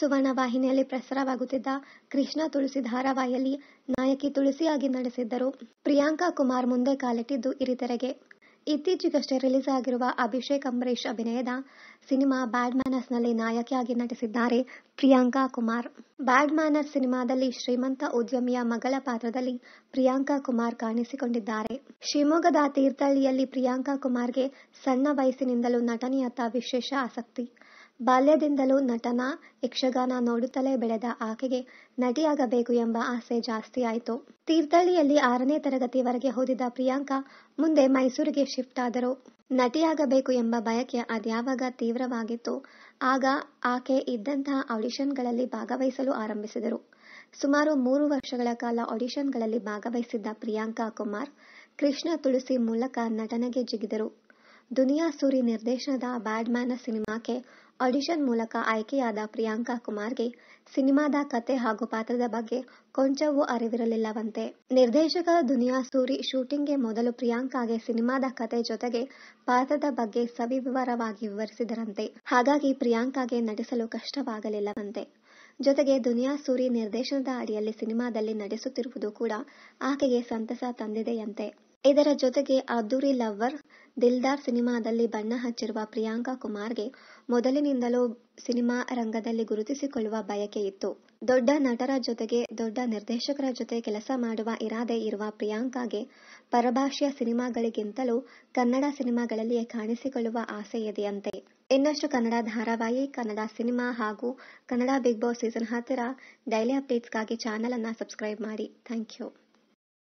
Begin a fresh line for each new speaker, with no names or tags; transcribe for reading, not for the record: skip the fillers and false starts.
ಸುವರ್ಣ ವಾಹಿನಿಯಲ್ಲಿ ಪ್ರಸಾರವಾಗುತ್ತಿದ್ದ ಕೃಷ್ಣ ತುಳಸಿ ಧಾರಾವಾಹಿಯಲ್ಲಿ ನಾಯಕಿ ತುಳಸಿಯಾಗಿ ನಟಿಸಿದ್ದರು. ಪ್ರಿಯಾಂಕಾ ಕುಮಾರ್ ಮುಂದೆ ಕಾಲಿಟ್ಟಿದ್ದು ಹಿರಿತೆರೆಗೆ. ಇತ್ತೀಚೆಗಷ್ಟೇ ರಿಲೀಸ್ ಆಗಿರುವ ಅಭಿಷೇಕ್ ಅಂಬರೀಶ್ ಅಭಿನಯದ ಸಿನಿಮಾ ಬ್ಯಾಡ್ ಮ್ಯಾನರ್ಸ್ನಲ್ಲಿ ನಾಯಕಿಯಾಗಿ ನಟಿಸಿದ್ದಾರೆ ಪ್ರಿಯಾಂಕಾ ಕುಮಾರ್. ಬ್ಯಾಡ್ ಮ್ಯಾನರ್ಸ್ ಸಿನಿಮಾದಲ್ಲಿ ಶ್ರೀಮಂತ ಉದ್ಯಮಿಯ ಮಗಳ ಪಾತ್ರದಲ್ಲಿ ಪ್ರಿಯಾಂಕಾ ಕುಮಾರ್ ಕಾಣಿಸಿಕೊಂಡಿದ್ದಾರೆ. ಶಿವಮೊಗ್ಗದ ತೀರ್ಥಹಳ್ಳಿಯಲ್ಲಿ ಪ್ರಿಯಾಂಕಾ ಕುಮಾರ್ಗೆ ಸಣ್ಣ ವಯಸ್ಸಿನಿಂದಲೂ ನಟನೆಯತ್ತ ವಿಶೇಷ ಆಸಕ್ತಿ. ಬಾಲ್ಯದಿಂದಲೂ ನಟನ, ಯಕ್ಷಗಾನ ನೋಡುತ್ತಲೇ ಬೆಳೆದ ಆಕೆಗೆ ನಟಿಯಾಗಬೇಕು ಎಂಬ ಆಸೆ ಜಾಸ್ತಿಯಾಯಿತು. ತೀರ್ಥಹಳ್ಳಿಯಲ್ಲಿ 6ನೇ ತರಗತಿವರೆಗೆ ಓದಿದ ಪ್ರಿಯಾಂಕಾ ಮುಂದೆ ಮೈಸೂರಿಗೆ ಶಿಫ್ಟ್ ಆದರು. ನಟಿಯಾಗಬೇಕು ಎಂಬ ಬಯಕೆ ಅದ್ಯಾವಾಗ ತೀವ್ರವಾಗಿತ್ತು, ಆಗ ಆಕೆ ಇದ್ದಂತಹ ಆಡಿಷನ್ಗಳಲ್ಲಿ ಭಾಗವಹಿಸಲು ಆರಂಭಿಸಿದರು. ಸುಮಾರು 3 ವರ್ಷಗಳ ಕಾಲ ಆಡಿಷನ್ಗಳಲ್ಲಿ ಭಾಗವಹಿಸಿದ್ದ ಪ್ರಿಯಾಂಕಾ ಕುಮಾರ್ ಕೃಷ್ಣ ತುಳಸಿ ಮೂಲಕ ನಟನೆಗೆ ಜಿಗಿದರು. ದುನಿಯಾ ಸೂರಿ ನಿರ್ದೇಶನದ ಬ್ಯಾಡ್ ಮ್ಯಾನರ್ಸ್ ಸಿನಿಮಾಕ್ಕೆ ಆಡಿಷನ್ ಮೂಲಕ ಆಯ್ಕೆಯಾದ ಪ್ರಿಯಾಂಕಾ ಕುಮಾರ್ಗೆ ಸಿನಿಮಾದ ಕತೆ ಹಾಗೂ ಪಾತ್ರದ ಬಗ್ಗೆ ಕೊಂಚವೂ ಅರಿವಿರಲಿಲ್ಲವಂತೆ. ನಿರ್ದೇಶಕ ದುನಿಯಾ ಸೂರಿ ಶೂಟಿಂಗ್ಗೆ ಮೊದಲು ಪ್ರಿಯಾಂಕಾಗೆ ಸಿನಿಮಾದ ಕತೆ ಜೊತೆಗೆ ಪಾತ್ರದ ಬಗ್ಗೆ ಸವಿವರವಾಗಿ ವಿವರಿಸಿದರಂತೆ. ಹಾಗಾಗಿ ಪ್ರಿಯಾಂಕಾಗೆ ನಟಿಸಲು ಕಷ್ಟವಾಗಲಿಲ್ಲವಂತೆ. ಜೊತೆಗೆ ದುನಿಯಾ ಸೂರಿ ನಿರ್ದೇಶನದ ಅಡಿಯಲ್ಲಿ ಸಿನಿಮಾದಲ್ಲಿ ನಟಿಸುತ್ತಿರುವುದು ಕೂಡ ಆಕೆಗೆ ಸಂತಸ ತಂದಿದೆಯಂತೆ. ಇದರ ಜೊತೆಗೆ ಅದ್ದೂರಿ ಲವ್ವರ್, ದಿಲ್ದಾರ್ ಸಿನಿಮಾದಲ್ಲಿ ಬಣ್ಣ ಹಚ್ಚಿರುವ ಪ್ರಿಯಾಂಕಾ ಕುಮಾರ್ಗೆ ಮೊದಲಿನಿಂದಲೂ ಸಿನಿಮಾ ರಂಗದಲ್ಲಿ ಗುರುತಿಸಿಕೊಳ್ಳುವ ಬಯಕೆ ಇತ್ತು. ದೊಡ್ಡ ನಟರ ಜೊತೆಗೆ ದೊಡ್ಡ ನಿರ್ದೇಶಕರ ಜೊತೆ ಕೆಲಸ ಮಾಡುವ ಇರಾದೆ ಇರುವ ಪ್ರಿಯಾಂಕಾಗೆ ಪರಭಾಷೆಯ ಸಿನಿಮಾಗಳಿಗಿಂತಲೂ ಕನ್ನಡ ಸಿನಿಮಾಗಳಲ್ಲಿಯೇ ಕಾಣಿಸಿಕೊಳ್ಳುವ ಆಸೆ ಇದೆಯಂತೆ. ಇನ್ನಷ್ಟು ಕನ್ನಡ ಧಾರಾವಾಹಿ, ಕನ್ನಡ ಸಿನಿಮಾ ಹಾಗೂ ಕನ್ನಡ ಬಿಗ್ ಬಾಸ್ ಸೀಸನ್ 10ರ ಡೈಲಿ ಅಪ್ಡೇಟ್ಸ್ಗಾಗಿ ಚಾನಲ್ ಅನ್ನು ಸಬ್ಸ್ಕ್ರೈಬ್ ಮಾಡಿ. Thank you.